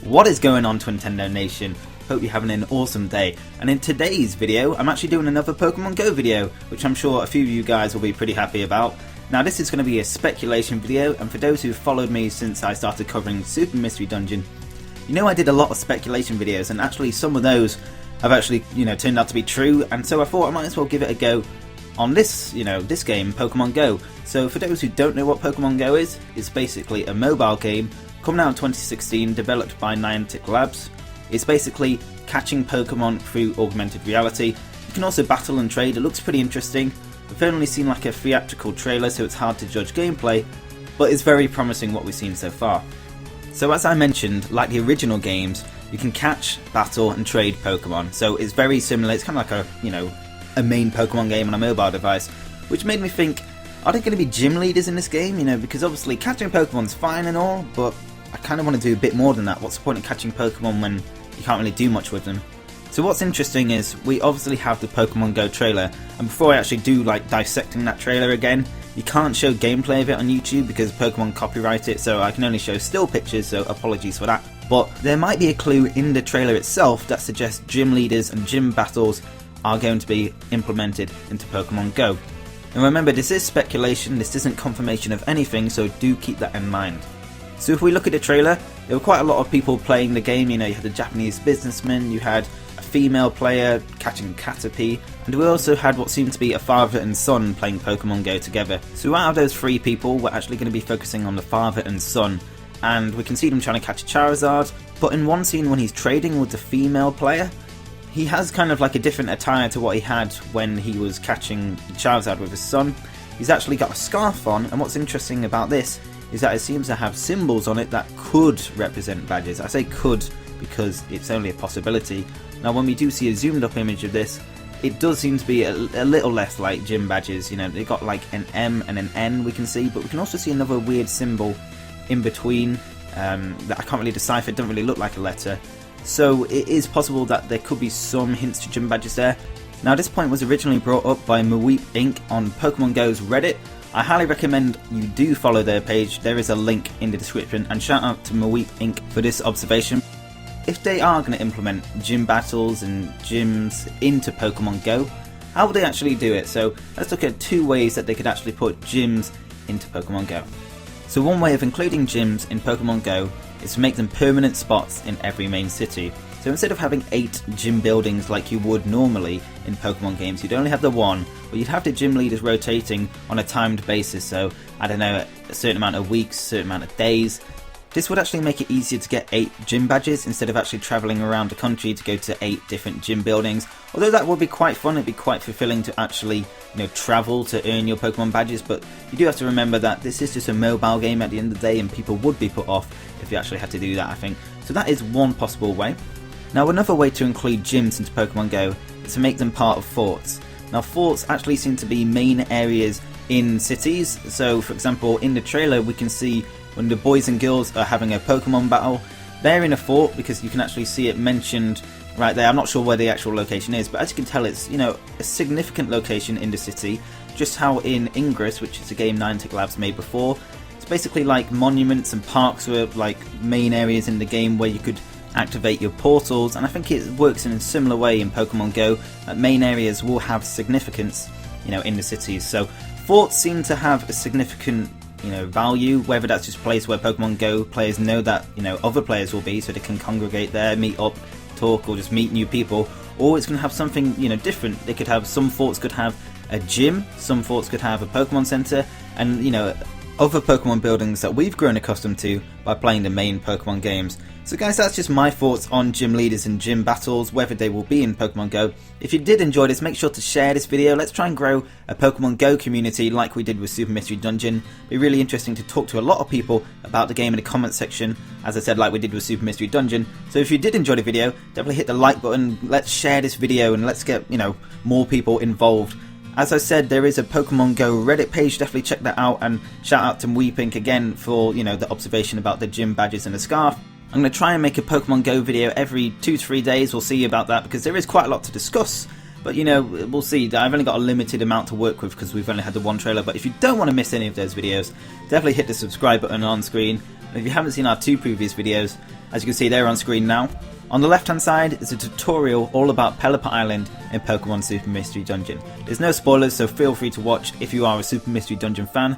What is going on, Twintendo Nation? Hope you're having an awesome day. And in today's video, I'm actually doing another Pokemon Go video, which I'm sure a few of you guys will be pretty happy about. Now this is going to be a speculation video, and for those who followed me since I started covering Super Mystery Dungeon, you know I did a lot of speculation videos, and actually some of those have actually, turned out to be true, and so I thought I might as well give it a go on this, this game, Pokemon Go. So for those who don't know what Pokemon Go is, it's basically a mobile game coming out in 2016, developed by Niantic Labs. It's basically catching Pokemon through augmented reality. You can also battle and trade. It looks pretty interesting. We've only seen like a theatrical trailer, so it's hard to judge gameplay, but it's very promising what we've seen so far. So as I mentioned, like the original games, you can catch, battle and trade Pokemon. So it's very similar. It's kind of like a main Pokemon game on a mobile device, which made me think, are there going to be gym leaders in this game? Because obviously catching Pokemon's fine and all, but I kind of want to do a bit more than that. What's the point of catching Pokemon when you can't really do much with them? So what's interesting is we obviously have the Pokemon Go trailer, and before I actually do like dissecting that trailer again, you can't show gameplay of it on YouTube because Pokemon copyright it, so I can only show still pictures, so apologies for that. But there might be a clue in the trailer itself that suggests gym leaders and gym battles are going to be implemented into Pokemon Go. And remember, this is speculation, this isn't confirmation of anything, so do keep that in mind. So if we look at the trailer, there were quite a lot of people playing the game. You had a Japanese businessman, you had a female player catching Caterpie, and we also had what seemed to be a father and son playing Pokemon Go together. So out of those three people, we're actually going to be focusing on the father and son, and we can see them trying to catch a Charizard, but in one scene when he's trading with the female player, he has kind of like a different attire to what he had when he was catching Charizard with his son. He's actually got a scarf on, and what's interesting about this is that it seems to have symbols on it that could represent badges. I say could because it's only a possibility. Now when we do see a zoomed up image of this, it does seem to be a little less like gym badges. They've got like an M and an N we can see, but we can also see another weird symbol in between that I can't really decipher. It doesn't really look like a letter. So it is possible that there could be some hints to gym badges there. Now this point was originally brought up by Maweep Inc. on Pokemon Go's Reddit. I highly recommend you do follow their page. There is a link in the description, and shout out to Maweep Inc. for this observation. If they are going to implement gym battles and gyms into Pokemon Go, how will they actually do it? So let's look at two ways that they could actually put gyms into Pokemon Go. So one way of including gyms in Pokemon Go is to make them permanent spots in every main city. So instead of having 8 gym buildings like you would normally in Pokemon games, you'd only have the one, but you'd have the gym leaders rotating on a timed basis, so I don't know, a certain amount of weeks, a certain amount of days. This would actually make it easier to get 8 gym badges instead of actually travelling around the country to go to 8 different gym buildings. Although that would be quite fun, it'd be quite fulfilling to actually travel to earn your Pokemon badges, but you do have to remember that this is just a mobile game at the end of the day, and people would be put off if you actually had to do that, I think. So that is one possible way. Now another way to include gyms into Pokemon Go is to make them part of forts. Now forts actually seem to be main areas in cities, so for example in the trailer we can see when the boys and girls are having a Pokemon battle, they're in a fort because you can actually see it mentioned right there. I'm not sure where the actual location is, but as you can tell it's a significant location in the city, just how in Ingress, which is a game Niantic Labs made before, it's basically like monuments and parks were like main areas in the game where you could activate your portals, and I think it works in a similar way in Pokemon Go, that main areas will have significance in the cities. So forts seem to have a significant value, whether that's just a place where Pokemon Go players know that other players will be, so they can congregate there, meet up, talk, or just meet new people, or it's going to have something different. They could have, some forts could have a gym, some forts could have a Pokemon Center, and other Pokemon buildings that we've grown accustomed to by playing the main Pokemon games. So guys, that's just my thoughts on gym leaders and gym battles, whether they will be in Pokemon Go. If you did enjoy this, make sure to share this video. Let's try and grow a Pokemon Go community like we did with Super Mystery Dungeon. It'd be really interesting to talk to a lot of people about the game in the comment section, as I said, like we did with Super Mystery Dungeon. So if you did enjoy the video, definitely hit the like button, let's share this video and let's get more people involved. As I said, there is a Pokemon Go Reddit page, definitely check that out, and shout out to Maweep Inc. again for the observation about the gym badges and the scarf. I'm going to try and make a Pokemon Go video every 2 to 3 days, we'll see about that, because there is quite a lot to discuss, but we'll see. I've only got a limited amount to work with because we've only had the one trailer, but if you don't want to miss any of those videos, definitely hit the subscribe button on screen, And if you haven't seen our 2 previous videos, as you can see they're on screen now. On the left hand side is a tutorial all about Pelipper Island in Pokemon Super Mystery Dungeon. There's no spoilers, so feel free to watch if you are a Super Mystery Dungeon fan.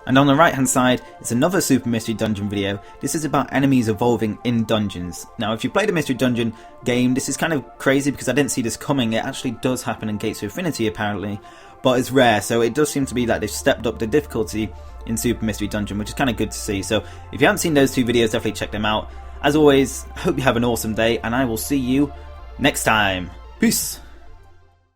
And on the right hand side is another Super Mystery Dungeon video. This is about enemies evolving in dungeons. Now if you played a Mystery Dungeon game, this is kind of crazy because I didn't see this coming. It actually does happen in Gates of Infinity apparently, but it's rare, so it does seem to be that they've stepped up the difficulty in Super Mystery Dungeon, which is kind of good to see. So if you haven't seen those 2 videos, definitely check them out. As always, hope you have an awesome day, and I will see you next time. Peace!